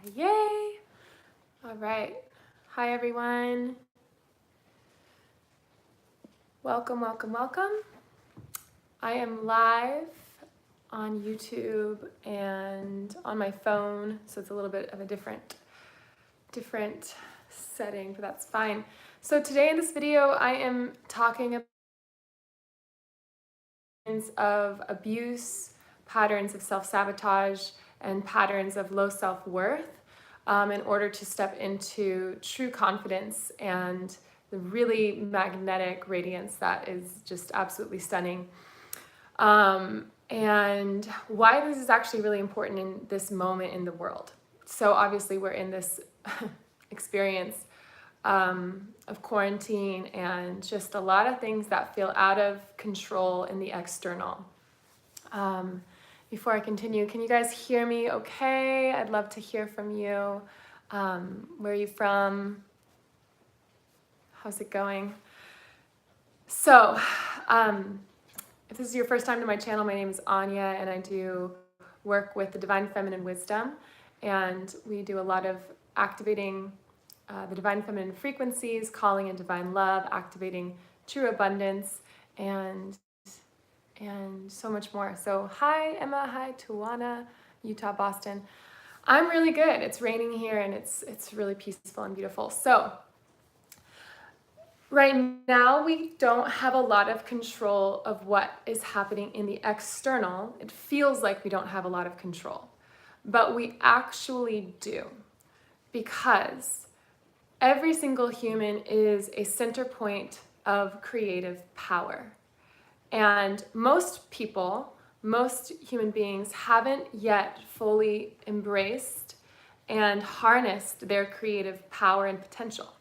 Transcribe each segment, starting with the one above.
Yay! All right. Hi, everyone. Welcome, welcome, welcome. I am live on YouTube and on my phone, so it's a little bit of a different setting, but that's fine. So today in this video, I am talking about of abuse, patterns of self-sabotage, and patterns of low self-worth in order to step into true confidence and the really magnetic radiance that is just absolutely stunning. And why this is actually really important in this moment in the world. So obviously we're in this experience of quarantine and just a lot of things that feel out of control in the external. Before I continue, can you guys hear me okay? I'd love to hear from you. Where are you from? How's it going? So, if this is your first time to my channel, my name is Anya and I do work with the Divine Feminine Wisdom, and we do a lot of activating the Divine Feminine frequencies, calling in divine love, activating true abundance, and so much more. So hi Emma, hi Tawana, Utah, Boston. I'm really good. It's raining here and it's really peaceful and beautiful. So right now we don't have a lot of control of what is happening in the external. It feels like we don't have a lot of control, but we actually do, because every single human is a center point of creative power. And most people, most human beings haven't yet fully embraced and harnessed their creative power and potential.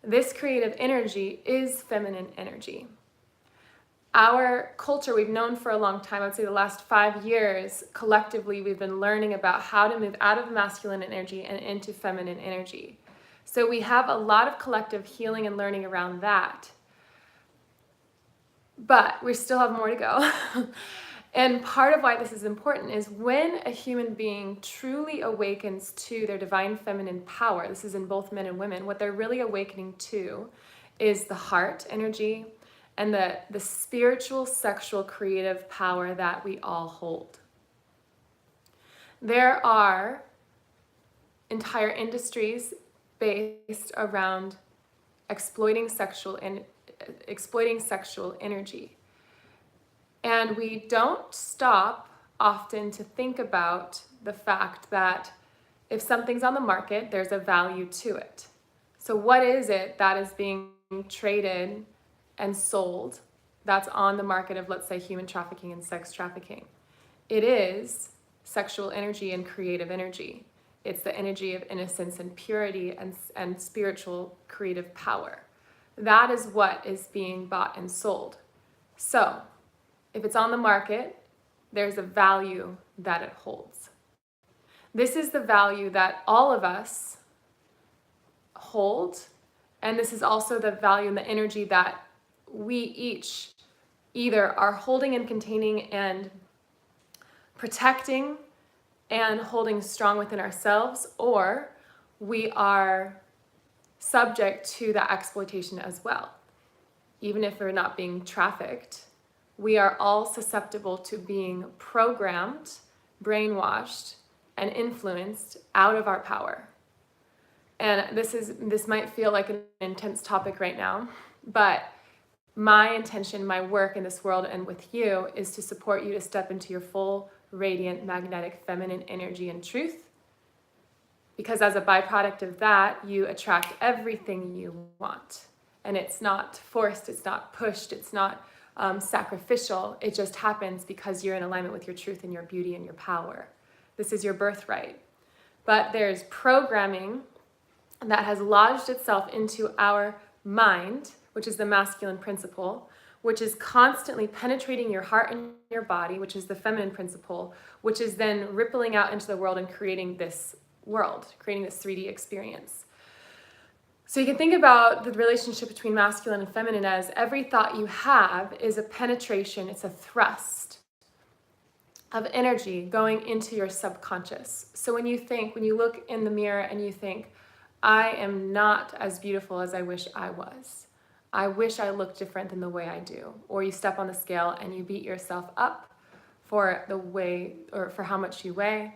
This creative energy is feminine energy. Our culture, we've known for a long time, I would say the last 5 years, collectively, we've been learning about how to move out of masculine energy and into feminine energy. So we have a lot of collective healing and learning around that. But we still have more to go. And part of why this is important is when a human being truly awakens to their divine feminine power, this is in both men and women, what they're really awakening to is the heart energy and the spiritual, sexual, creative power that we all hold. There are entire industries based around exploiting sexual energy. And we don't stop often to think about the fact that if something's on the market, there's a value to it. So what is it that is being traded and sold that's on the market of, let's say, human trafficking and sex trafficking? It is sexual energy and creative energy. It's the energy of innocence and purity and spiritual creative power. That is what is being bought and sold. So if it's on the market, there's a value that it holds. This is the value that all of us hold, and this is also the value and the energy that we each either are holding and containing and protecting and holding strong within ourselves, or we are subject to that exploitation as well. Even if we're not being trafficked, we are all susceptible to being programmed, brainwashed, and influenced out of our power. And this might feel like an intense topic right now, but my intention, my work in this world and with you is to support you to step into your full, radiant, magnetic, feminine energy and truth. Because as a byproduct of that, you attract everything you want. And it's not forced, it's not pushed, it's not sacrificial. It just happens because you're in alignment with your truth and your beauty and your power. This is your birthright. But there's programming that has lodged itself into our mind, which is the masculine principle, which is constantly penetrating your heart and your body, which is the feminine principle, which is then rippling out into the world and creating this world, creating this 3D experience. So you can think about the relationship between masculine and feminine as every thought you have is a penetration, it's a thrust. of energy going into your subconscious. So when you look in the mirror and you think, I am not as beautiful as I wish I was. I wish I looked different than the way I do. Or you step on the scale and you beat yourself up for the way or for how much you weigh.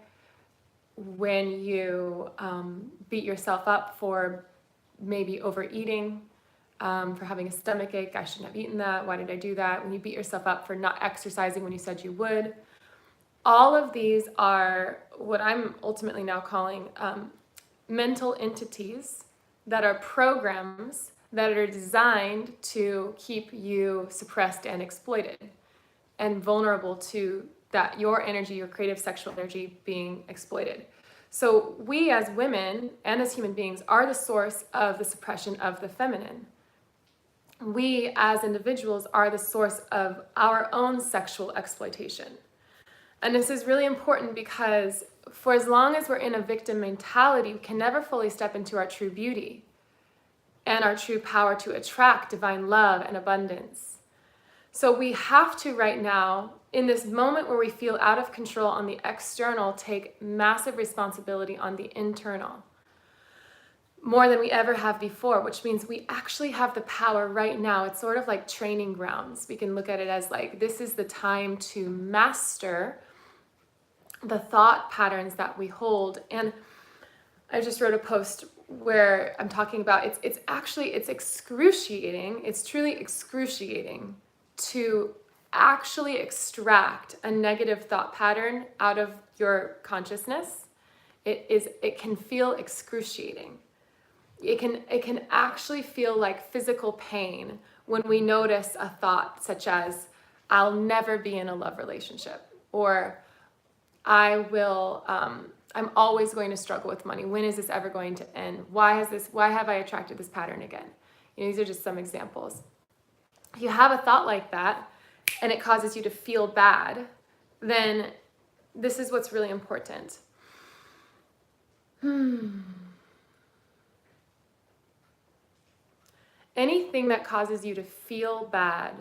When you beat yourself up for maybe overeating, for having a stomach ache, I shouldn't have eaten that, why did I do that? When you beat yourself up for not exercising when you said you would. All of these are what I'm ultimately now calling mental entities that are programs that are designed to keep you suppressed and exploited and vulnerable to that, your energy, your creative sexual energy being exploited. So we as women and as human beings are the source of the suppression of the feminine. We as individuals are the source of our own sexual exploitation. And this is really important because for as long as we're in a victim mentality, we can never fully step into our true beauty and our true power to attract divine love and abundance. So we have to right now, in this moment where we feel out of control on the external, take massive responsibility on the internal, more than we ever have before, which means we actually have the power right now. It's sort of like training grounds. We can look at it as like, this is the time to master the thought patterns that we hold. And I just wrote a post where I'm talking about it's excruciating. It's truly excruciating to actually extract a negative thought pattern out of your consciousness. It can feel excruciating. It can actually feel like physical pain when we notice a thought such as, I'll never be in a love relationship, or I'm always going to struggle with money. When is this ever going to end? Why have I attracted this pattern again? These are just some examples. If you have a thought like that and it causes you to feel bad, then this is what's really important. Anything that causes you to feel bad,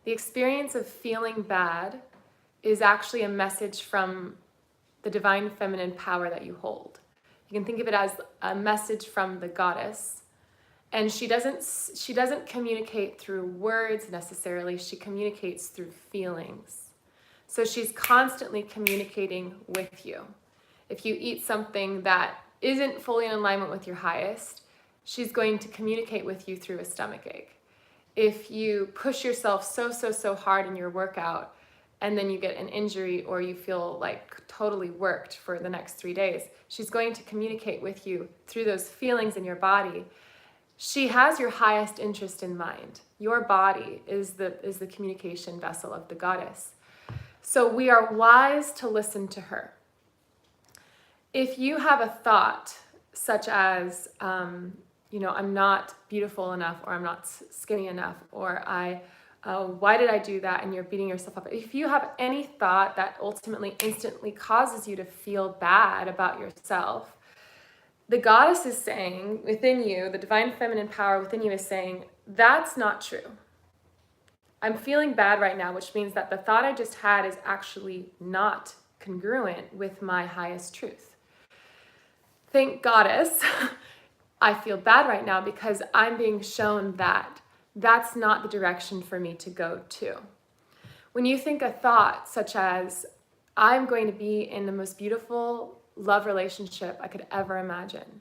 the experience of feeling bad is actually a message from the divine feminine power that you hold. You can think of it as a message from the goddess. And she doesn't communicate through words necessarily, she communicates through feelings. So she's constantly communicating with you. If you eat something that isn't fully in alignment with your highest, she's going to communicate with you through a stomach ache. If you push yourself so hard in your workout and then you get an injury or you feel like totally worked for the next 3 days, she's going to communicate with you through those feelings in your body. She has your highest interest in mind. Your body is the communication vessel of the goddess. So we are wise to listen to her. If you have a thought such as, I'm not beautiful enough, or I'm not skinny enough, or why did I do that? And you're beating yourself up. If you have any thought that ultimately instantly causes you to feel bad about yourself, the goddess is saying within you, the divine feminine power within you is saying, that's not true. I'm feeling bad right now, which means that the thought I just had is actually not congruent with my highest truth. Thank goddess, I feel bad right now because I'm being shown that that's not the direction for me to go to. When you think a thought such as, I'm going to be in the most beautiful love relationship I could ever imagine,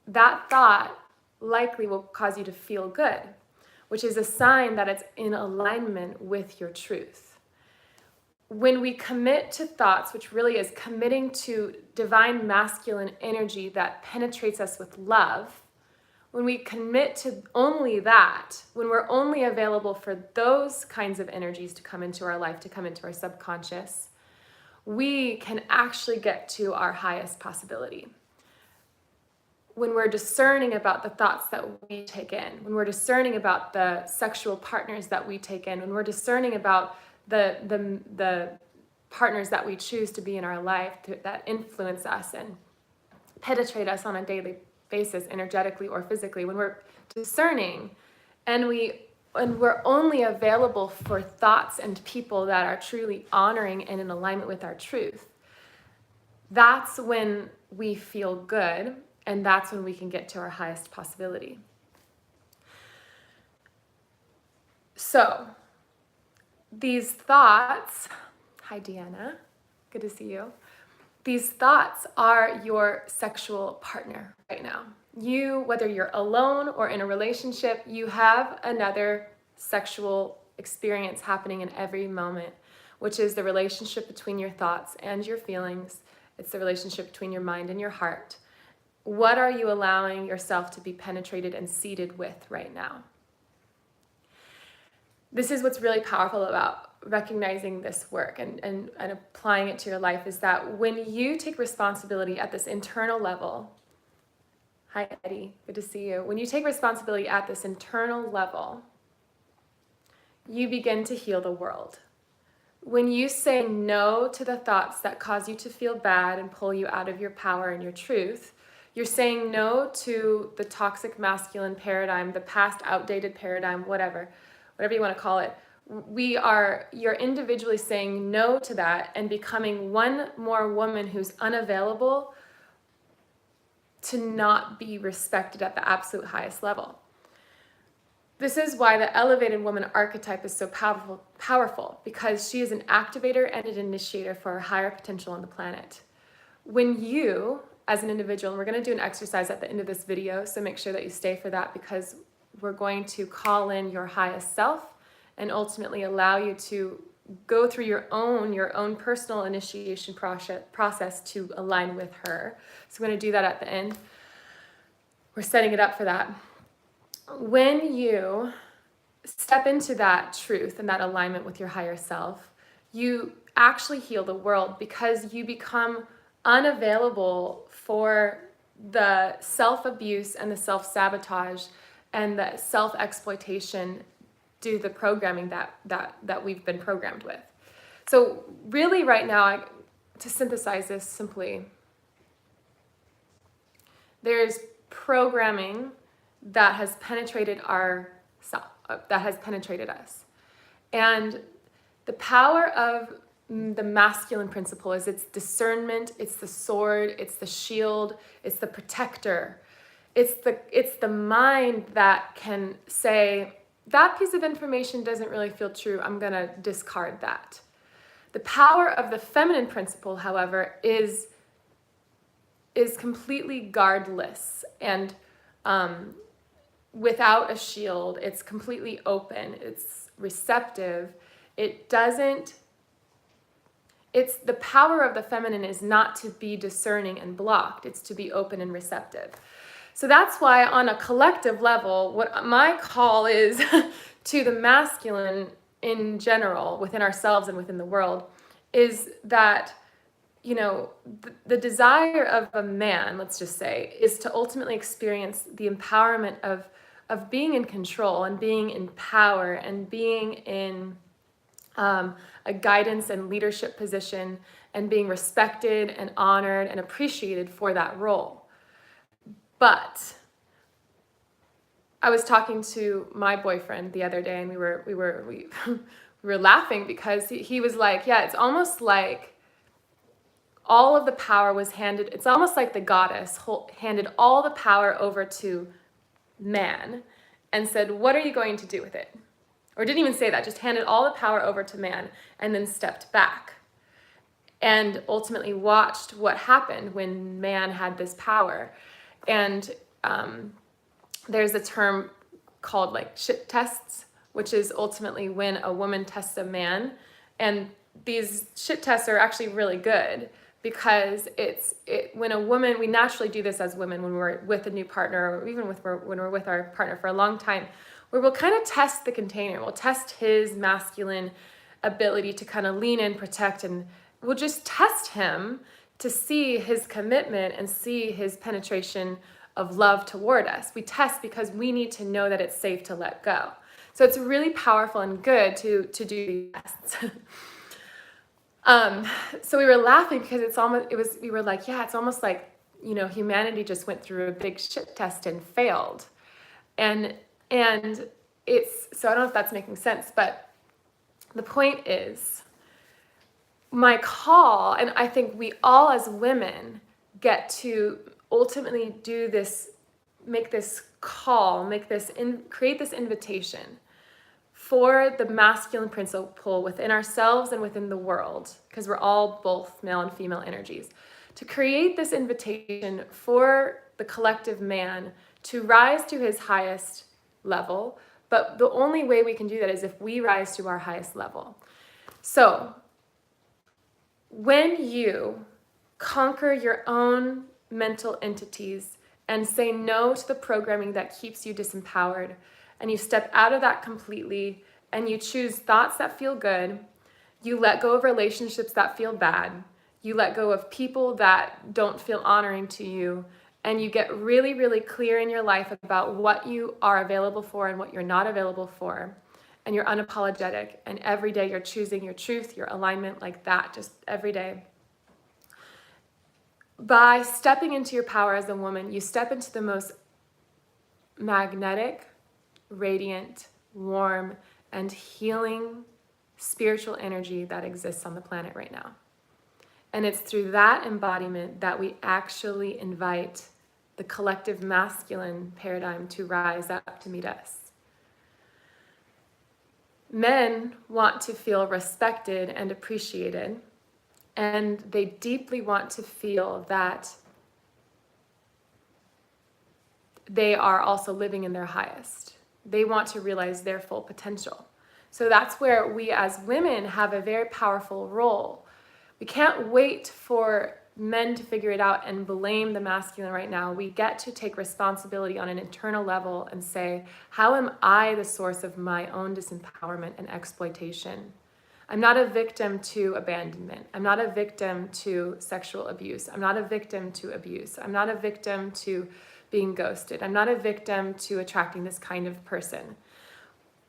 that thought likely will cause you to feel good, which is a sign that it's in alignment with your truth. When we commit to thoughts, which really is committing to divine masculine energy that penetrates us with love, when we commit to only that, when we're only available for those kinds of energies to come into our life, to come into our subconscious, we can actually get to our highest possibility. When we're discerning about the thoughts that we take in, when we're discerning about the sexual partners that we take in, when we're discerning about the partners that we choose to be in our life that influence us and penetrate us on a daily basis, energetically or physically, when we're discerning and we we're only available for thoughts and people that are truly honoring and in alignment with our truth, that's when we feel good, and that's when we can get to our highest possibility. So these thoughts, hi Deanna, good to see you. These thoughts are your sexual partner right now. You, whether you're alone or in a relationship, you have another sexual experience happening in every moment, which is the relationship between your thoughts and your feelings. It's the relationship between your mind and your heart. What are you allowing yourself to be penetrated and seated with right now? This is what's really powerful about recognizing this work and applying it to your life, is that when you take responsibility at this internal level, hi Eddie, good to see you. When you take responsibility at this internal level, you begin to heal the world. When you say no to the thoughts that cause you to feel bad and pull you out of your power and your truth, you're saying no to the toxic masculine paradigm, the past outdated paradigm, whatever you want to call it. You're individually saying no to that and becoming one more woman who's unavailable to not be respected at the absolute highest level. This is why the elevated woman archetype is so powerful, because she is an activator and an initiator for our higher potential on the planet. When you, as an individual, and we're going to do an exercise at the end of this video, so make sure that you stay for that, because we're going to call in your highest self and ultimately allow you to go through your own personal initiation process to align with her. So we're going to do that at the end. We're setting it up for that. When you step into that truth and that alignment with your higher self, you actually heal the world, because you become unavailable for the self-abuse and the self-sabotage and the self-exploitation due to the programming that we've been programmed with. So really right now, to synthesize this simply, there's programming that has penetrated that has penetrated us. And the power of the masculine principle is its discernment, it's the sword, it's the shield, it's the protector. It's the mind that can say, that piece of information doesn't really feel true, I'm gonna discard that. The power of the feminine principle, however, is completely guardless and without a shield. It's completely open, it's receptive. It's the power of the feminine is not to be discerning and blocked, it's to be open and receptive. So that's why on a collective level, what my call is to the masculine in general, within ourselves and within the world, is that, you know, the desire of a man, let's just say, is to ultimately experience the empowerment of being in control and being in power and being in a guidance and leadership position and being respected and honored and appreciated for that role. But I was talking to my boyfriend the other day, and we were laughing, because he was like, yeah, it's almost like all of the power was handed, it's almost like the goddess handed all the power over to man and said, what are you going to do with it? Or didn't even say that, just handed all the power over to man and then stepped back and ultimately watched what happened when man had this power. And there's a term called like shit tests, which is ultimately when a woman tests a man. And these shit tests are actually really good, because when a woman, we naturally do this as women when we're with a new partner, or even when we're with our partner for a long time, where we'll kind of test the container. We'll test his masculine ability to kind of lean in, protect, and we'll just test him to see his commitment and see his penetration of love toward us. We test because we need to know that it's safe to let go. So it's really powerful and good to do these tests. So we were laughing because we were like, yeah, it's almost like, you know, humanity just went through a big shit test and failed. And so I don't know if that's making sense, but the point is, my call, and I think we all as women get to ultimately do this, make this call, create this invitation for the masculine principle within ourselves and within the world, because we're all both male and female energies, to create this invitation for the collective man to rise to his highest level. But the only way we can do that is if we rise to our highest level. So when you conquer your own mental entities and say no to the programming that keeps you disempowered, and you step out of that completely, and you choose thoughts that feel good, you let go of relationships that feel bad, you let go of people that don't feel honoring to you, and you get really, really clear in your life about what you are available for and what you're not available for, and you're unapologetic, and every day you're choosing your truth, your alignment, like that, just every day. By stepping into your power as a woman, you step into the most magnetic, radiant, warm, and healing spiritual energy that exists on the planet right now. And it's through that embodiment that we actually invite the collective masculine paradigm to rise up to meet us. Men want to feel respected and appreciated, and they deeply want to feel that they are also living in their highest. They want to realize their full potential. So that's where we as women have a very powerful role. We can't wait for men to figure it out and blame the masculine right now. We get to take responsibility on an internal level and say, how am I the source of my own disempowerment and exploitation? I'm not a victim to abandonment. I'm not a victim to sexual abuse. I'm not a victim to abuse. I'm not a victim to being ghosted. I'm not a victim to attracting this kind of person.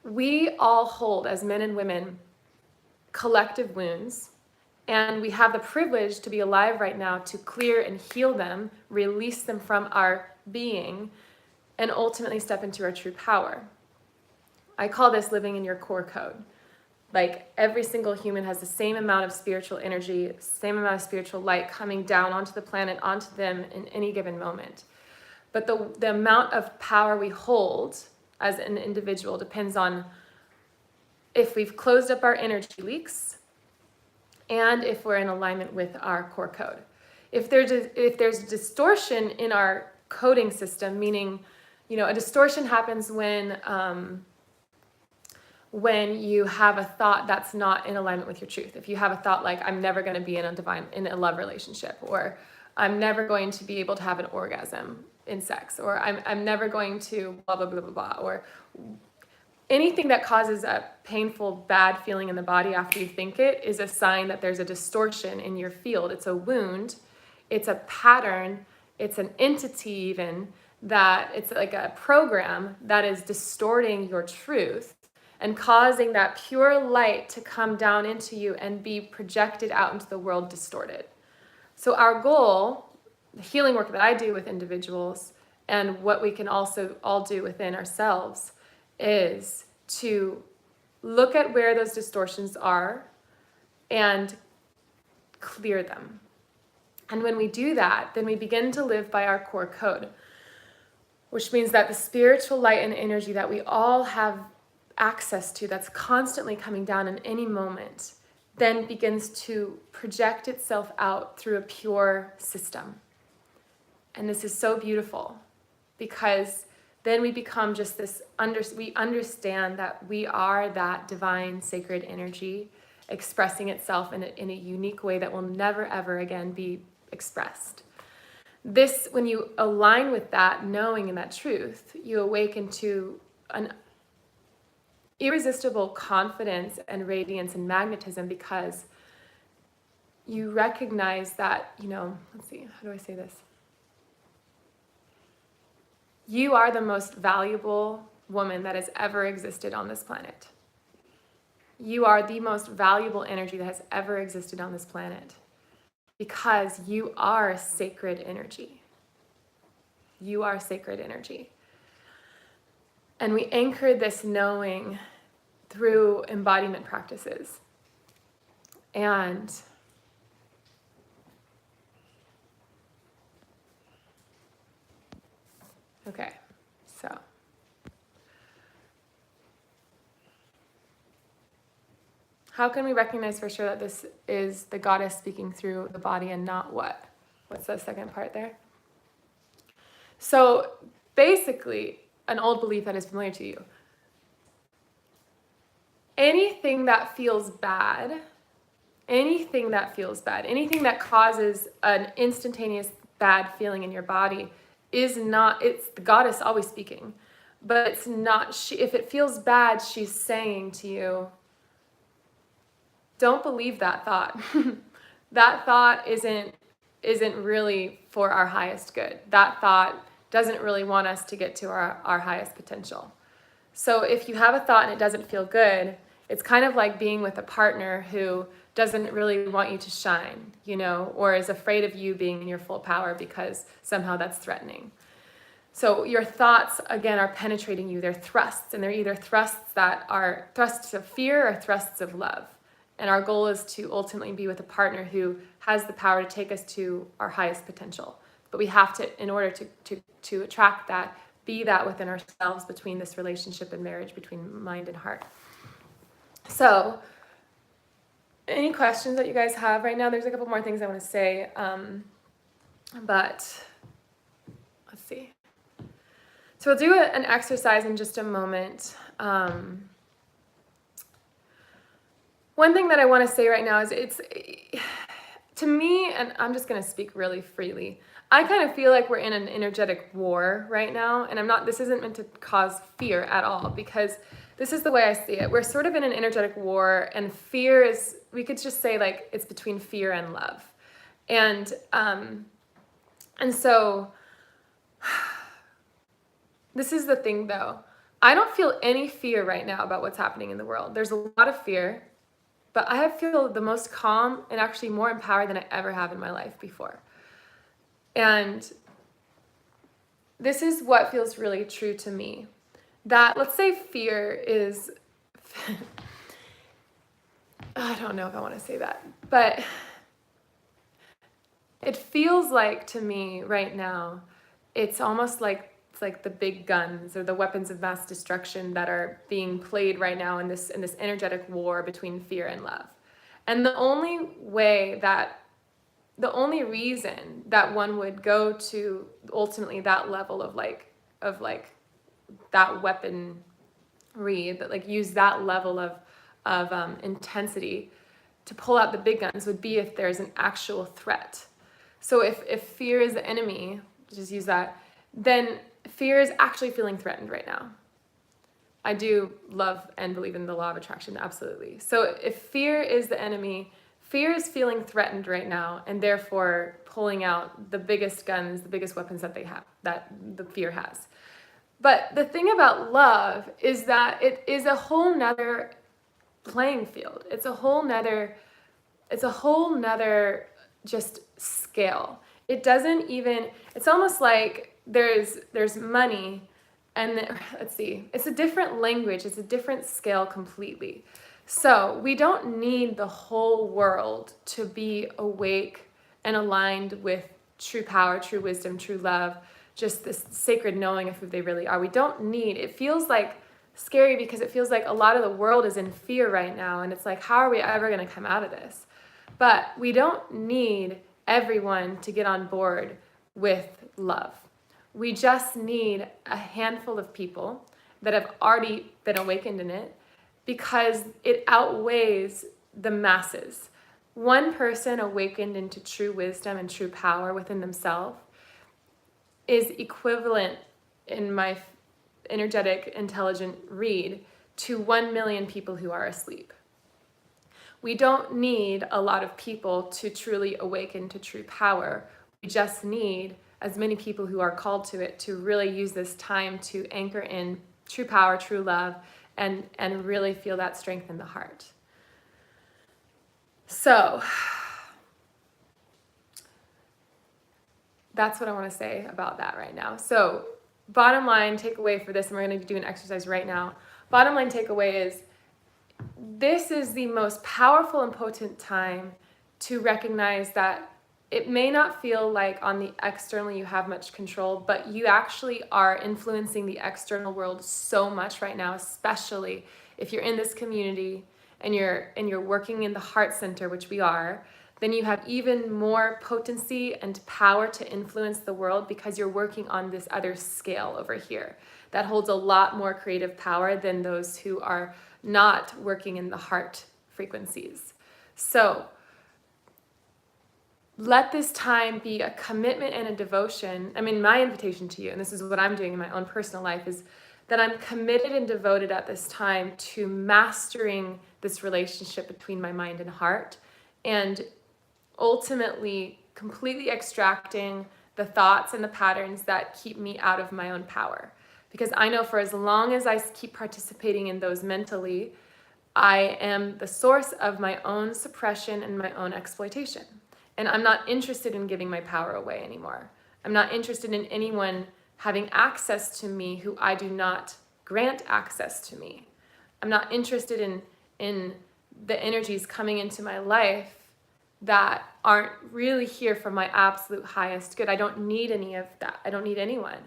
We all hold, as men and women, collective wounds, and we have the privilege to be alive right now to clear and heal them, release them from our being, and ultimately step into our true power. I call this living in your core code. Like, every single human has the same amount of spiritual energy, same amount of spiritual light coming down onto the planet, onto them in any given moment. But the amount of power we hold as an individual depends on if we've closed up our energy leaks and if we're in alignment with our core code. If there's a distortion in our coding system, meaning, a distortion happens when you have a thought that's not in alignment with your truth. If you have a thought like, I'm never going to be in a love relationship, or I'm never going to be able to have an orgasm in sex, or I'm never going to blah, blah, blah, blah, blah, or anything that causes a painful, bad feeling in the body after you think it is a sign that there's a distortion in your field. It's a wound, it's a pattern, it's an entity even, that it's like a program that is distorting your truth and causing that pure light to come down into you and be projected out into the world distorted. So our goal, the healing work that I do with individuals, and what we can also all do within ourselves, is to look at where those distortions are and clear them. And when we do that, then we begin to live by our core code, which means that the spiritual light and energy that we all have access to, that's constantly coming down in any moment, then begins to project itself out through a pure system. And this is so beautiful, because then we become just this, we understand that we are that divine sacred energy expressing itself in a unique way that will never ever again be expressed. This, when you align with that knowing and that truth, you awaken to an irresistible confidence and radiance and magnetism, because you recognize that, let's see, how do I say this? You are the most valuable woman that has ever existed on this planet. You are the most valuable energy that has ever existed on this planet, because you are sacred energy. You are sacred energy. And we anchor this knowing through embodiment practices. And okay, so how can we recognize for sure that this is the goddess speaking through the body and not what? What's the second part there? So basically, an old belief that is familiar to you. Anything that feels bad, anything that causes an instantaneous bad feeling in your body is not, it's the goddess always speaking, but it's not, if it feels bad, she's saying to you, don't believe that thought. That thought isn't really for our highest good. That thought doesn't really want us to get to our highest potential. So if you have a thought and it doesn't feel good, it's kind of like being with a partner who doesn't really want you to shine, or is afraid of you being in your full power because somehow that's threatening. So your thoughts, again, are penetrating you. They're thrusts, and they're either thrusts that are thrusts of fear or thrusts of love. And our goal is to ultimately be with a partner who has the power to take us to our highest potential. But we have to, in order to attract that, be that within ourselves, between this relationship and marriage, between mind and heart. So, any questions that you guys have right now? There's a couple more things I want to say, but let's see. So we'll do an exercise in just a moment. One thing that I want to say right now is it's, to me, and I'm just going to speak really freely, I kind of feel like we're in an energetic war right now, and this isn't meant to cause fear at all, because this is the way I see it. We're sort of in an energetic war, and fear is, we could just say like it's between fear and love. And so this is the thing though. I don't feel any fear right now about what's happening in the world. There's a lot of fear, but I feel the most calm and actually more empowered than I ever have in my life before. And this is what feels really true to me. That, let's say fear is, I don't know if I want to say that, but it feels like to me right now, it's almost like it's like the big guns or the weapons of mass destruction that are being played right now in this energetic war between fear and love. And the only reason that one would go to ultimately that level of that weaponry, that like use that level of intensity to pull out the big guns would be if there's an actual threat. So if fear is the enemy, just use that, then fear is actually feeling threatened right now. I do love and believe in the law of attraction, absolutely. So if fear is the enemy, fear is feeling threatened right now, and therefore pulling out the biggest guns, the biggest weapons that they have, that the fear has. But the thing about love is that it is a whole nother playing field. It's a whole nother just scale. It doesn't even, it's almost like there's money, and let's see, it's a different language, it's a different scale completely. So we don't need the whole world to be awake and aligned with true power, true wisdom, true love, just this sacred knowing of who they really are. We don't need, it feels like scary because it feels like a lot of the world is in fear right now, and it's like, how are we ever going to come out of this? But we don't need everyone to get on board with love. We just need a handful of people that have already been awakened in it, because it outweighs the masses. One person awakened into true wisdom and true power within themselves is equivalent, in my energetic, intelligent read, to 1 million people who are asleep. We don't need a lot of people to truly awaken to true power. We just need as many people who are called to it to really use this time to anchor in true power, true love, and really feel that strength in the heart. So that's what I want to say about that right now. So bottom line takeaway for this, and we're going to do an exercise right now. Bottom line takeaway is this is the most powerful and potent time to recognize that it may not feel like on the external you have much control, but you actually are influencing the external world so much right now, especially if you're in this community and you're working in the heart center, which we are. Then you have even more potency and power to influence the world because you're working on this other scale over here that holds a lot more creative power than those who are not working in the heart frequencies. So let this time be a commitment and a devotion. I mean, my invitation to you, and this is what I'm doing in my own personal life, is that I'm committed and devoted at this time to mastering this relationship between my mind and heart, and ultimately completely extracting the thoughts and the patterns that keep me out of my own power. Because I know for as long as I keep participating in those mentally, I am the source of my own suppression and my own exploitation. And I'm not interested in giving my power away anymore. I'm not interested in anyone having access to me who I do not grant access to me. I'm not interested in the energies coming into my life that aren't really here for my absolute highest good. I don't need any of that. I don't need anyone.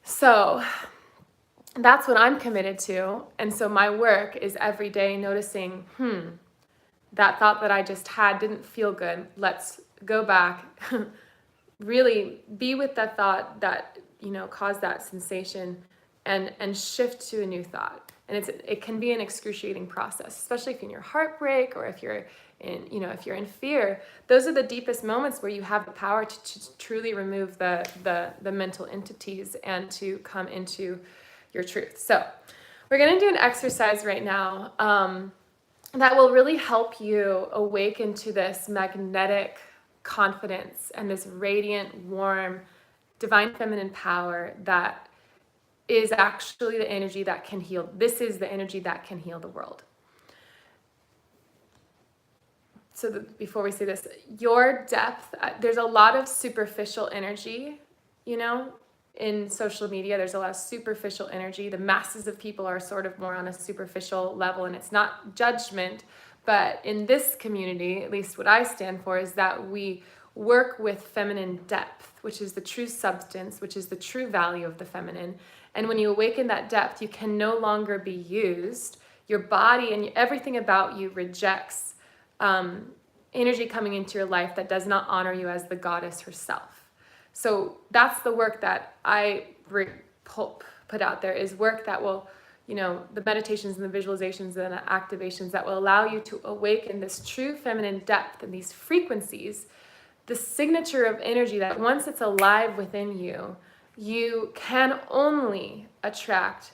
So that's what I'm committed to. And so my work is every day noticing, that thought that I just had didn't feel good. Let's go back, really be with that thought that, caused that sensation and shift to a new thought. And it can be an excruciating process, especially if you're in your heartbreak or if you're in fear. Those are the deepest moments where you have the power to truly remove the mental entities and to come into your truth. So we're going to do an exercise right now that will really help you awaken to this magnetic confidence and this radiant, warm, divine feminine power that is actually the energy that can heal. This is the energy that can heal the world. So before we say this, your depth, there's a lot of superficial energy, in social media. There's a lot of superficial energy. The masses of people are sort of more on a superficial level, and it's not judgment, but in this community, at least what I stand for, is that we work with feminine depth, which is the true substance, which is the true value of the feminine. And when you awaken that depth, you can no longer be used. Your body and everything about you rejects energy coming into your life that does not honor you as the goddess herself. So that's the work that I put out there, is work that will, the meditations and the visualizations and the activations that will allow you to awaken this true feminine depth and these frequencies, the signature of energy that once it's alive within you, you can only attract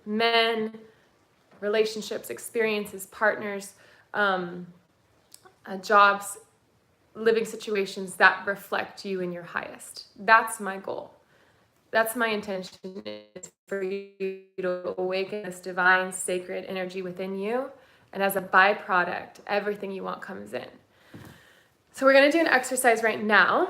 men, relationships, experiences, partners, jobs, living situations that reflect you in your highest. That's my goal. That's my intention, is for you to awaken this divine, sacred energy within you. And as a byproduct, everything you want comes in. So we're going to do an exercise right now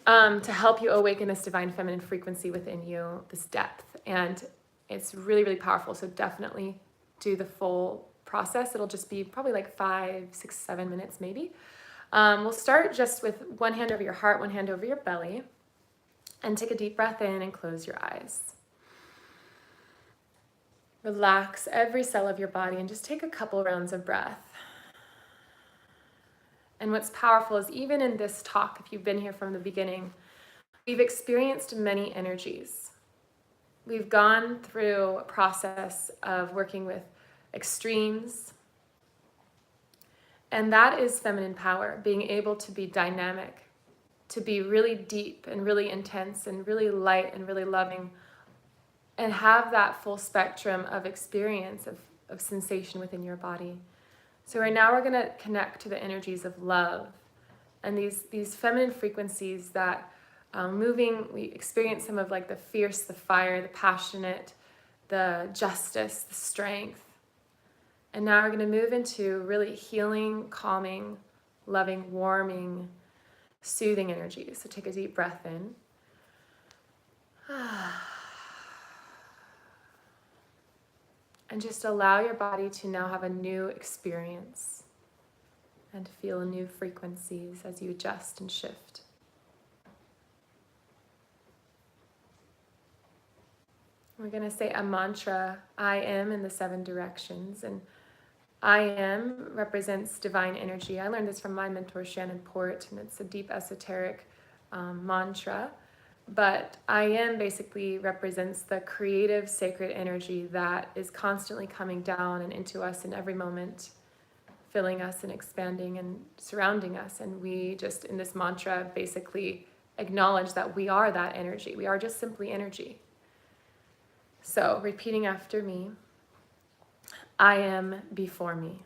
to help you awaken this divine feminine frequency within you, this depth. And it's really, really powerful. So definitely do the full process. It'll just be probably like 5, 6, 7 minutes maybe. We'll start just with one hand over your heart, one hand over your belly, and take a deep breath in and close your eyes. Relax every cell of your body and just take a couple rounds of breath. And what's powerful is even in this talk, if you've been here from the beginning, we've experienced many energies. We've gone through a process of working with extremes. And that is feminine power, being able to be dynamic, to be really deep and really intense and really light and really loving, and have that full spectrum of experience of sensation within your body. So right now we're going to connect to the energies of love and these feminine frequencies that we experience some of like the fierce, the fire, the passionate, the justice, the strength. And now we're going to move into really healing, calming, loving, warming, soothing energy. So take a deep breath in. And just allow your body to now have a new experience and feel new frequencies as you adjust and shift. We're going to say a mantra, I am, in the 7 directions. And I am represents divine energy. I learned this from my mentor, Shannon Port, and it's a deep esoteric mantra. But I am basically represents the creative, sacred energy that is constantly coming down and into us in every moment, filling us and expanding and surrounding us. And we just, in this mantra, basically acknowledge that we are that energy. We are just simply energy. So, repeating after me, I am before me.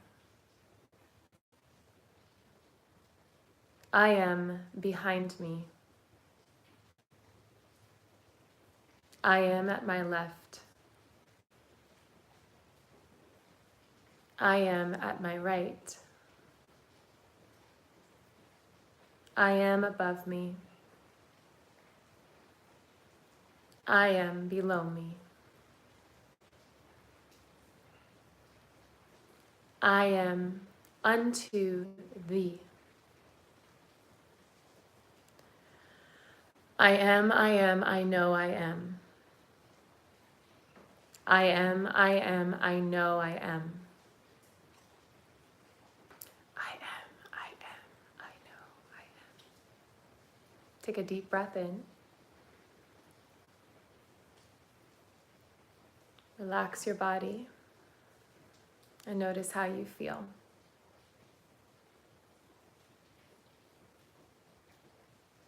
I am behind me. I am at my left. I am at my right. I am above me. I am below me. I am unto thee. I am, I know I am. I am, I know I am. I know I am. Take a deep breath in. Relax your body and notice how you feel.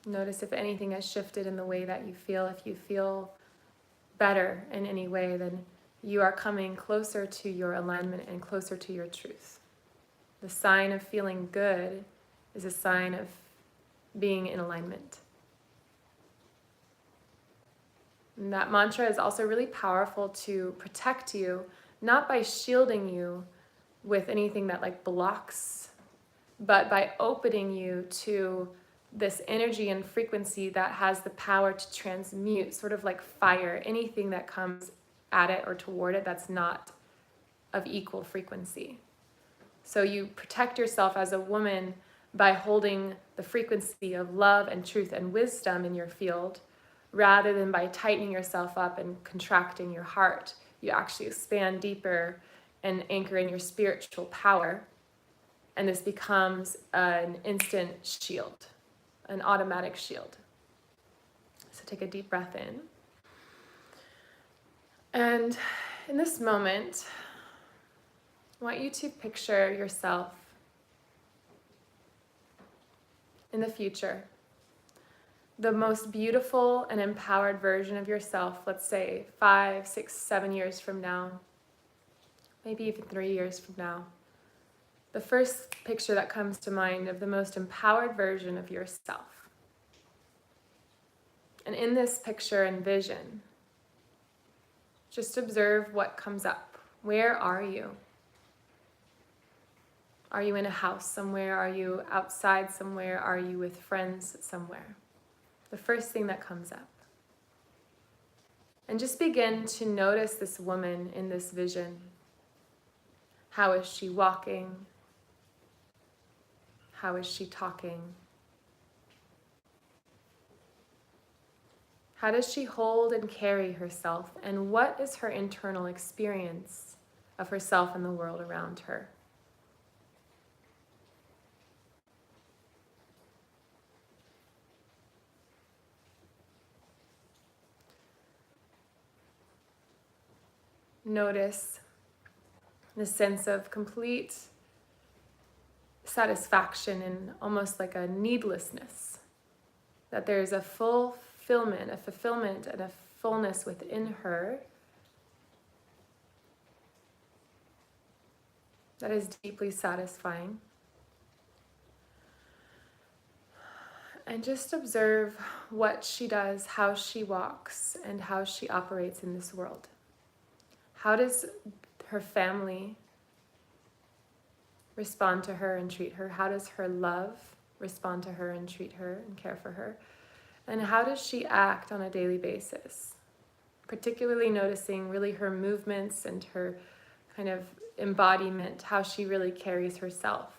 Notice if anything has shifted in the way that you feel. If you feel better in any way, then you are coming closer to your alignment and closer to your truth. The sign of feeling good is a sign of being in alignment. And that mantra is also really powerful to protect you, not by shielding you with anything that blocks, but by opening you to this energy and frequency that has the power to transmute, sort of like fire, anything that comes at it or toward it that's not of equal frequency. So you protect yourself as a woman by holding the frequency of love and truth and wisdom in your field, rather than by tightening yourself up and contracting your heart. You actually expand deeper and anchor in your spiritual power, and this becomes an instant shield, an automatic shield. So take a deep breath in. And in this moment, I want you to picture yourself in the future, the most beautiful and empowered version of yourself, let's say 5, 6, 7 years from now, maybe even 3 years from now. The first picture that comes to mind of the most empowered version of yourself. And in this picture and vision, just observe what comes up. Where are you? Are you in a house somewhere? Are you outside somewhere? Are you with friends somewhere? The first thing that comes up. And just begin to notice this woman in this vision. How is she walking? How is she talking? How does she hold and carry herself? And what is her internal experience of herself and the world around her? Notice the sense of complete satisfaction and almost like a needlessness, that there's a fulfillment and a fullness within her that is deeply satisfying. And just observe what she does, how she walks, and how she operates in this world. How does her family respond to her and treat her? How does her love respond to her and treat her and care for her? And how does she act on a daily basis? Particularly noticing really her movements and her kind of embodiment, how she really carries herself.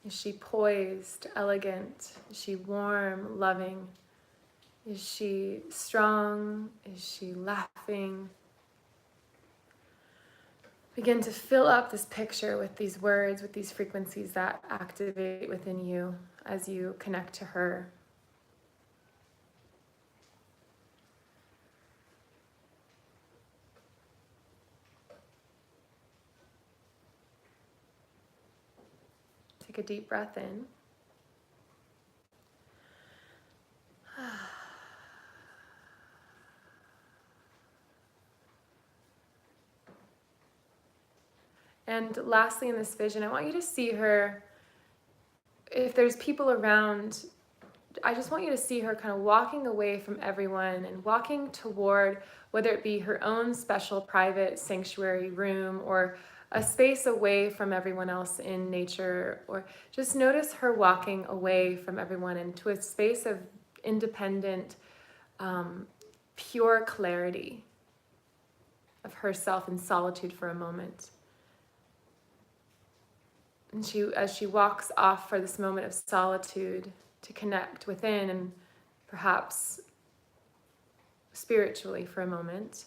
Is she poised, elegant? Is she warm, loving? Is she strong? Is she laughing? Begin to fill up this picture with these words, with these frequencies that activate within you as you connect to her. Take a deep breath in. And lastly, in this vision, I want you to see her. If there's people around, I just want you to see her kind of walking away from everyone and walking toward, whether it be her own special private sanctuary room or a space away from everyone else in nature, or just notice her walking away from everyone into a space of independent, pure clarity of herself in solitude for a moment. And as she walks off for this moment of solitude to connect within and perhaps spiritually for a moment,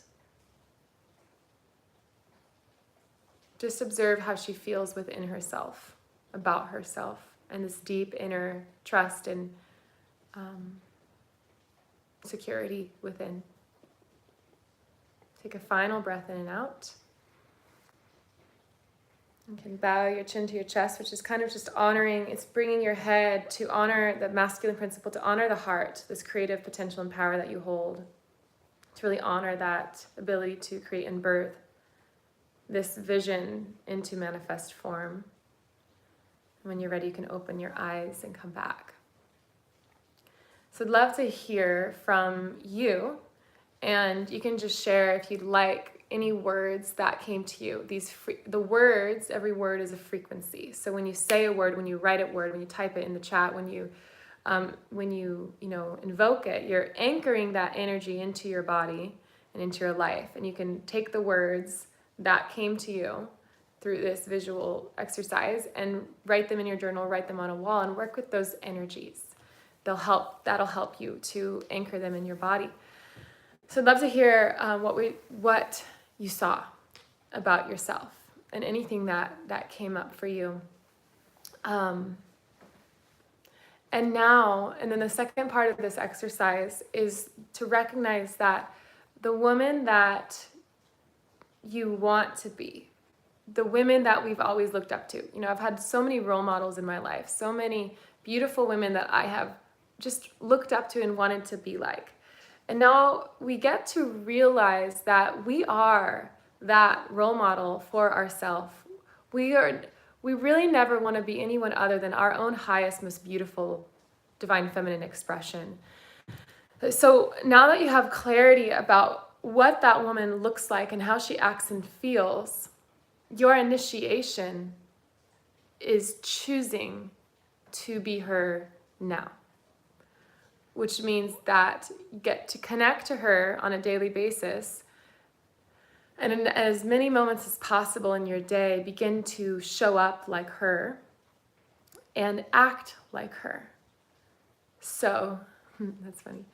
just observe how she feels within herself, about herself, and this deep inner trust and security within. Take a final breath in and out. You can bow your chin to your chest, which is kind of just honoring, it's bringing your head to honor the masculine principle, to honor the heart, this creative potential and power that you hold, to really honor that ability to create and birth this vision into manifest form. When you're ready, you can open your eyes and come back. So I'd love to hear from you, and you can just share, if you'd like, any words that came to you. The words, every word is a frequency. So when you say a word, when you write a word, when you type it in the chat, when you invoke it, you're anchoring that energy into your body and into your life. And you can take the words that came to you through this visual exercise and write them in your journal, write them on a wall, and work with those energies. That'll help you to anchor them in your body. So I'd love to hear what you saw about yourself and anything that came up for you. And then the second part of this exercise is to recognize that the woman that you want to be, the women that we've always looked up to. I've had so many role models in my life, so many beautiful women that I have just looked up to and wanted to be like. And now we get to realize that we are that role model for ourselves. We really never want to be anyone other than our own highest, most beautiful, divine feminine expression. So now that you have clarity about what that woman looks like and how she acts and feels, your initiation is choosing to be her now. Which means that you get to connect to her on a daily basis, and in as many moments as possible in your day, begin to show up like her and act like her. So, that's funny.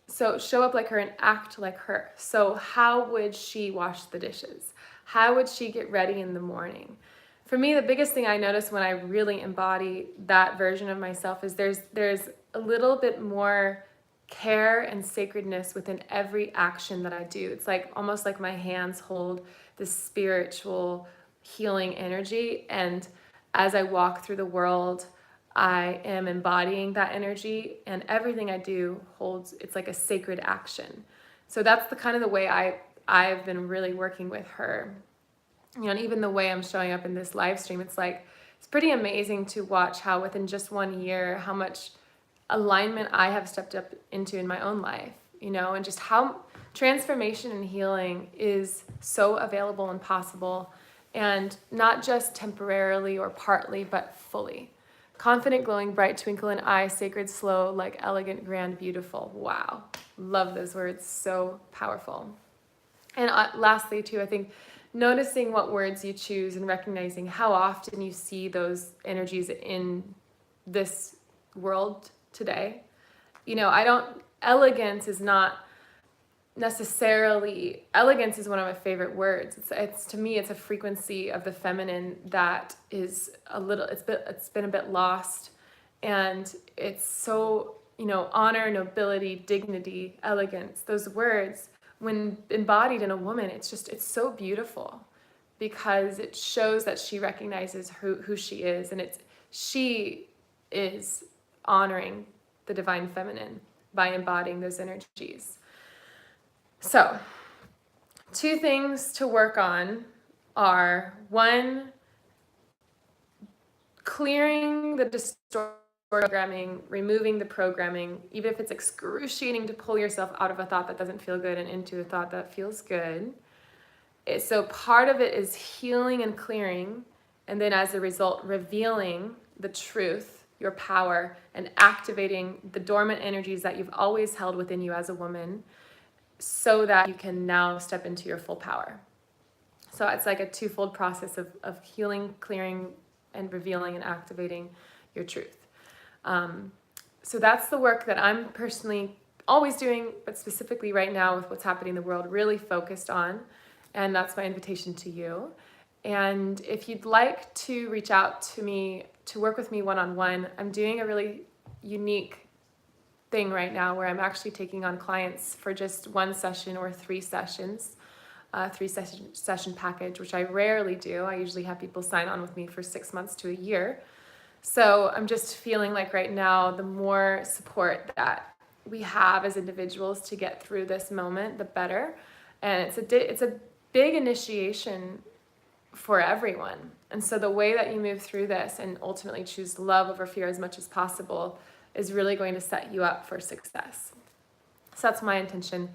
So show up like her and act like her. So how would she wash the dishes? How would she get ready in the morning? For me, the biggest thing I notice when I really embody that version of myself is there's a little bit more care and sacredness within every action that I do. It's like almost like my hands hold this spiritual healing energy, and as I walk through the world, I am embodying that energy, and everything I do it's like a sacred action. So that's the kind of the way I've been really working with her. And even the way I'm showing up in this live stream, it's pretty amazing to watch how within just 1 year, how much alignment I have stepped up into in my own life, and just how transformation and healing is so available and possible. and not just temporarily or partly, but fully. Confident, glowing, bright, twinkle in eye, sacred, slow, like elegant, grand, beautiful. Wow. Love those words. So powerful. And lastly, too, I think noticing what words you choose and recognizing how often you see those energies in this world today. Elegance is not necessarily, elegance is one of my favorite words. It's to me, it's a frequency of the feminine that is it's been a bit lost. And it's so, honor, nobility, dignity, elegance, those words, when embodied in a woman, it's so beautiful, because it shows that she recognizes who she is, and she is honoring the divine feminine by embodying those energies. So, 2 things to work on are, 1, clearing the distorted programming, removing the programming, even if it's excruciating to pull yourself out of a thought that doesn't feel good and into a thought that feels good. So part of it is healing and clearing, and then as a result, revealing the truth, your power, and activating the dormant energies that you've always held within you as a woman, so that you can now step into your full power. So it's like a twofold process of healing, clearing, and revealing and activating your truth. So that's the work that I'm personally always doing, but specifically right now with what's happening in the world, really focused on. And that's my invitation to you. And if you'd like to reach out to me to work with me one-on-one, I'm doing a really unique thing right now where I'm actually taking on clients for just 1 session or 3 sessions, 3-session package, which I rarely do. I usually have people sign on with me for 6 months to a year. So I'm just feeling like right now, the more support that we have as individuals to get through this moment, the better. And it's a big initiation for everyone. And so the way that you move through this and ultimately choose love over fear as much as possible is really going to set you up for success. So that's my intention.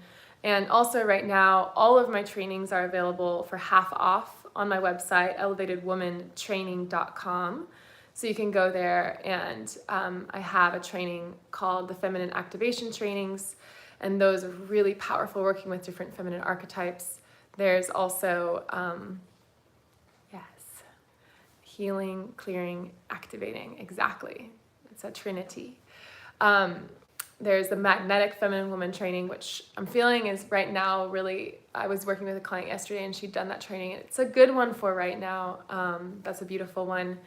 And also right now, all of my trainings are available for half off on my website, elevatedwomantraining.com. So you can go there, and I have a training called the Feminine Activation Trainings, and those are really powerful, working with different feminine archetypes. There's also, healing, clearing, activating, exactly. It's a trinity. There's the Magnetic Feminine Woman Training, which I'm feeling is right now really, I was working with a client yesterday and she'd done that training. It's a good one for right now. That's a beautiful one.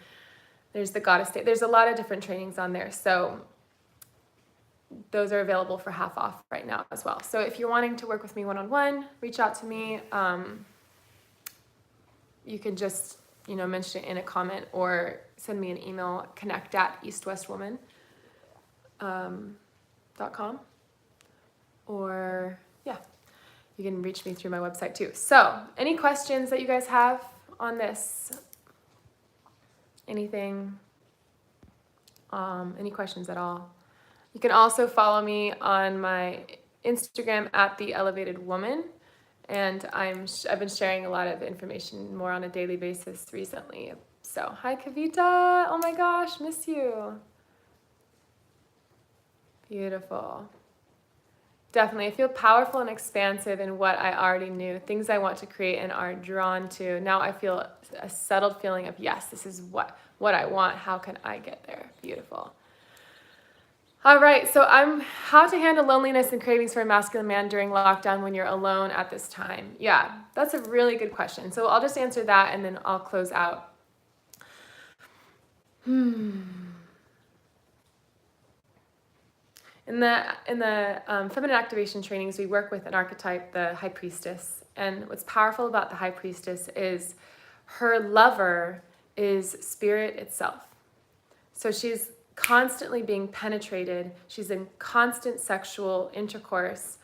There's the Goddess State. There's a lot of different trainings on there. So those are available for half off right now as well. So if you're wanting to work with me one-on-one, reach out to me. You can just, mention it in a comment or send me an email, connect@eastwestwoman.com. Or you can reach me through my website too. So any questions that you guys have on this? Anything? Any questions at all? You can also follow me on my Instagram @theelevatedwoman, and I've been sharing a lot of information more on a daily basis recently. So hi Kavita, oh my gosh, miss you. Beautiful. Definitely, I feel powerful and expansive in what I already knew, things I want to create and are drawn to. Now I feel a settled feeling of, yes, this is what I want. How can I get there? Beautiful. All right, so how to handle loneliness and cravings for a masculine man during lockdown when you're alone at this time. Yeah, that's a really good question. So I'll just answer that and then I'll close out. In the feminine activation trainings, we work with an archetype, the High Priestess. And what's powerful about the High Priestess is her lover is spirit itself. So she's constantly being penetrated. She's in constant sexual intercourse,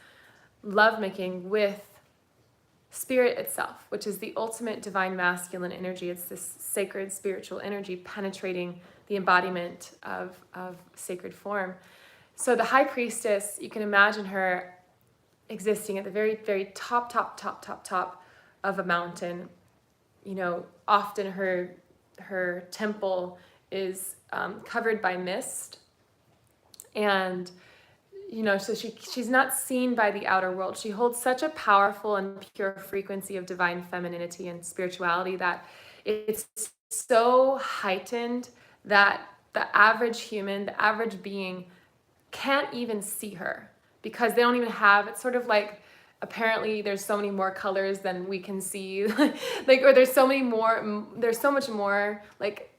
lovemaking with spirit itself, which is the ultimate divine masculine energy. It's this sacred spiritual energy penetrating the embodiment of sacred form. So the High Priestess, you can imagine her existing at the very, very top of a mountain, often her temple is covered by mist, and so she's not seen by the outer world. She holds such a powerful and pure frequency of divine femininity and spirituality that it's so heightened that the average human, the average being, can't even see her, because they don't even have, it's sort of like, apparently there's so many more colors than we can see, or there's so much more, like,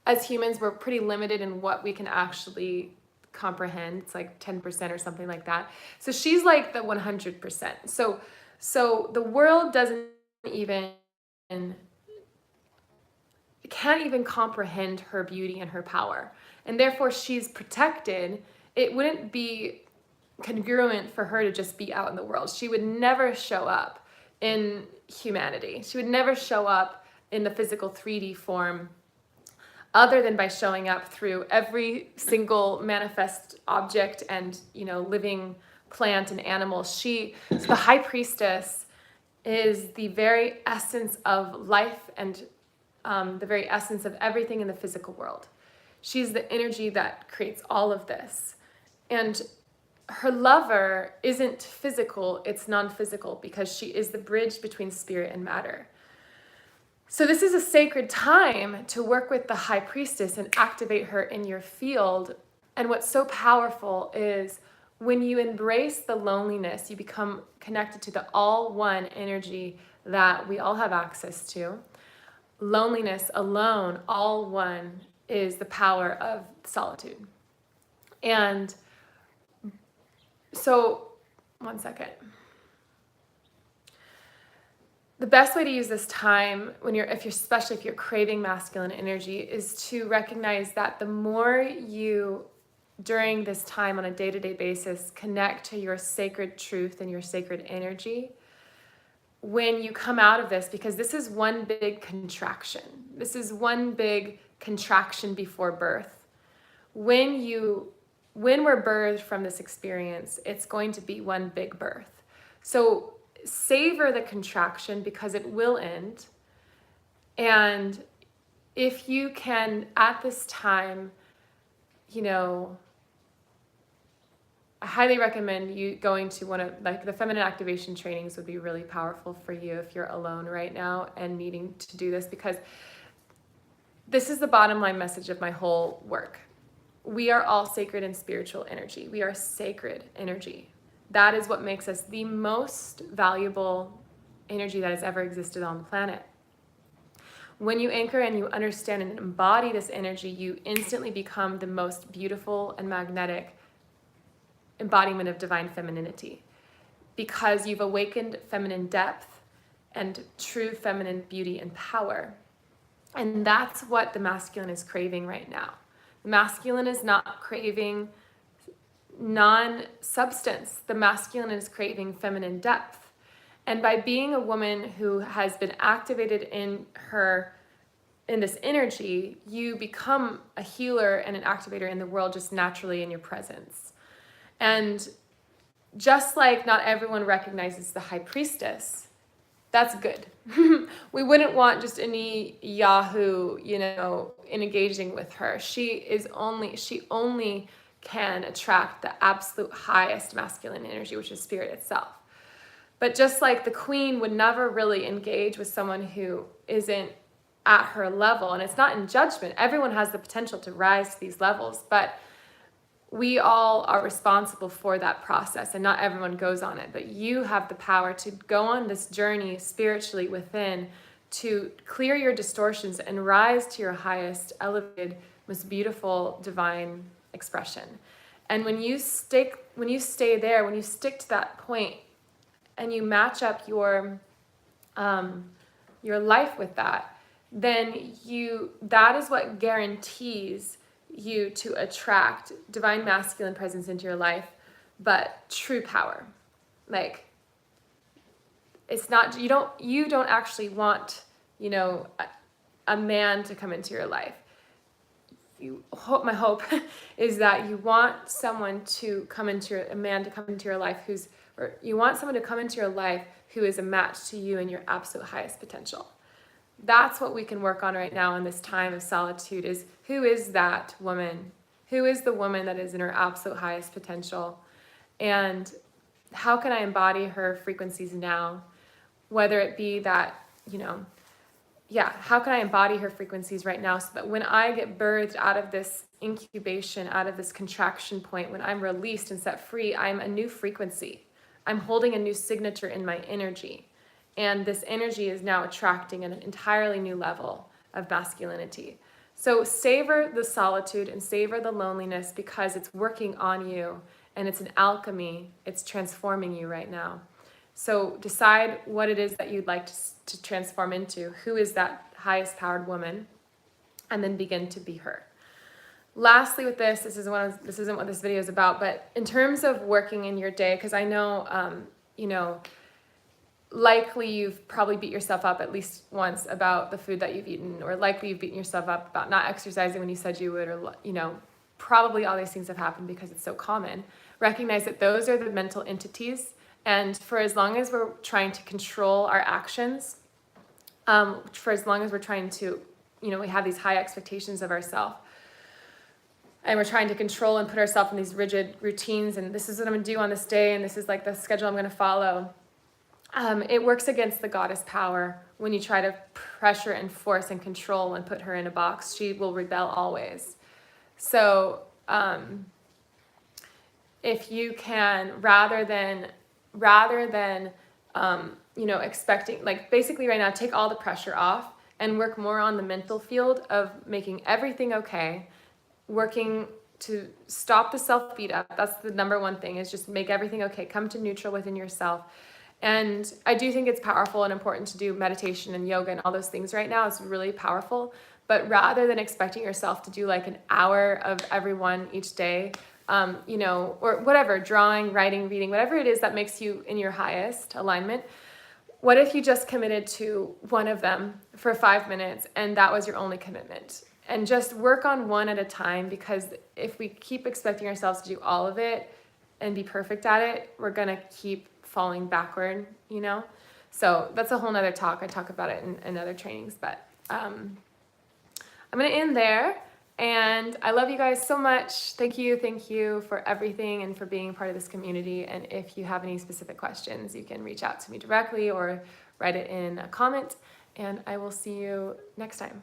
as humans, we're pretty limited in what we can actually comprehend. It's like 10% or something like that. So she's like the 100%. So the world can't even comprehend her beauty and her power. And therefore she's protected. It wouldn't be congruent for her to just be out in the world. She would never show up in humanity. She would never show up in the physical 3D form, other than by showing up through every single manifest object and living plant and animal. So the High Priestess is the very essence of life and the very essence of everything in the physical world. She's the energy that creates all of this. And her lover isn't physical, it's non-physical, because she is the bridge between spirit and matter. So this is a sacred time to work with the High Priestess and activate her in your field. And what's so powerful is when you embrace the loneliness, you become connected to the all-one energy that we all have access to. Loneliness alone, all one, is the power of solitude. And so, one second. The best way to use this time especially if you're craving masculine energy, is to recognize that the more you, during this time on a day-to-day basis, connect to your sacred truth and your sacred energy, when you come out of this, because this is one big contraction. This is one big contraction before birth. When we're birthed from this experience, it's going to be one big birth. So savor the contraction, because it will end. And if you can, at this time, I highly recommend you going to one of, like, the feminine activation trainings would be really powerful for you if you're alone right now and needing to do this, because this is the bottom line message of my whole work. We are all sacred and spiritual energy. We are sacred energy. That is what makes us the most valuable energy that has ever existed on the planet. When you anchor and you understand and embody this energy, you instantly become the most beautiful and magnetic embodiment of divine femininity, because you've awakened feminine depth and true feminine beauty and power. And that's what the masculine is craving right now. The masculine is not craving non-substance. The masculine is craving feminine depth. And by being a woman who has been activated in this energy, you become a healer and an activator in the world just naturally in your presence. And just like not everyone recognizes the High Priestess, that's good. We wouldn't want just any Yahoo, in engaging with her. She only can attract the absolute highest masculine energy, which is spirit itself. But just like the queen would never really engage with someone who isn't at her level, and it's not in judgment. Everyone has the potential to rise to these levels, but we all are responsible for that process, and not everyone goes on it. But you have the power to go on this journey spiritually within, to clear your distortions and rise to your highest, elevated, most beautiful, divine expression. And when you stay there, when you stick to that point, and you match up your life with that, then that is what guarantees you to attract divine masculine presence into your life, but true power. Like, it's not, you don't actually want, a man to come into your life. My hope is that you want someone to come into a man to come into your life you want someone to come into your life who is a match to you and your absolute highest potential. That's what we can work on right now in this time of solitude, is who is that woman? Who is the woman that is in her absolute highest potential? And how can I embody her frequencies now? Whether it be that, how can I embody her frequencies right now so that when I get birthed out of this incubation, out of this contraction point, when I'm released and set free, I'm a new frequency. I'm holding a new signature in my energy. And this energy is now attracting an entirely new level of masculinity. So savor the solitude and savor the loneliness, because it's working on you and it's an alchemy. It's transforming you right now. So decide what it is that you'd like to transform into. Who is that highest powered woman? And then begin to be her. Lastly, with this isn't what this video is about, but in terms of working in your day, because I know, likely you've probably beat yourself up at least once about the food that you've eaten, or likely you've beaten yourself up about not exercising when you said you would, or, probably all these things have happened because it's so common. Recognize that those are the mental entities. And for as long as we're trying to control our actions, for as long as we're trying to, we have these high expectations of ourselves, and we're trying to control and put ourselves in these rigid routines, and this is what I'm going to do on this day, and this is like the schedule I'm going to follow. It works against the goddess power when you try to pressure and force and control and put her in a box. She will rebel always. So if you can, rather than expecting, like, basically right now, take all the pressure off and work more on the mental field of making everything okay, working to stop the self beat up. That's the number one thing, is just make everything okay. Come to neutral within yourself. And I do think it's powerful and important to do meditation and yoga and all those things right now. It's really powerful. But rather than expecting yourself to do like an hour of every one each day, or whatever, drawing, writing, reading, whatever it is that makes you in your highest alignment, what if you just committed to one of them for 5 minutes and that was your only commitment? And just work on one at a time, because if we keep expecting ourselves to do all of it and be perfect at it, we're gonna keep falling backward, So that's a whole nother talk. I talk about it in other trainings, but I'm gonna end there. And I love you guys so much. Thank you for everything and for being part of this community. And if you have any specific questions, you can reach out to me directly or write it in a comment, and I will see you next time.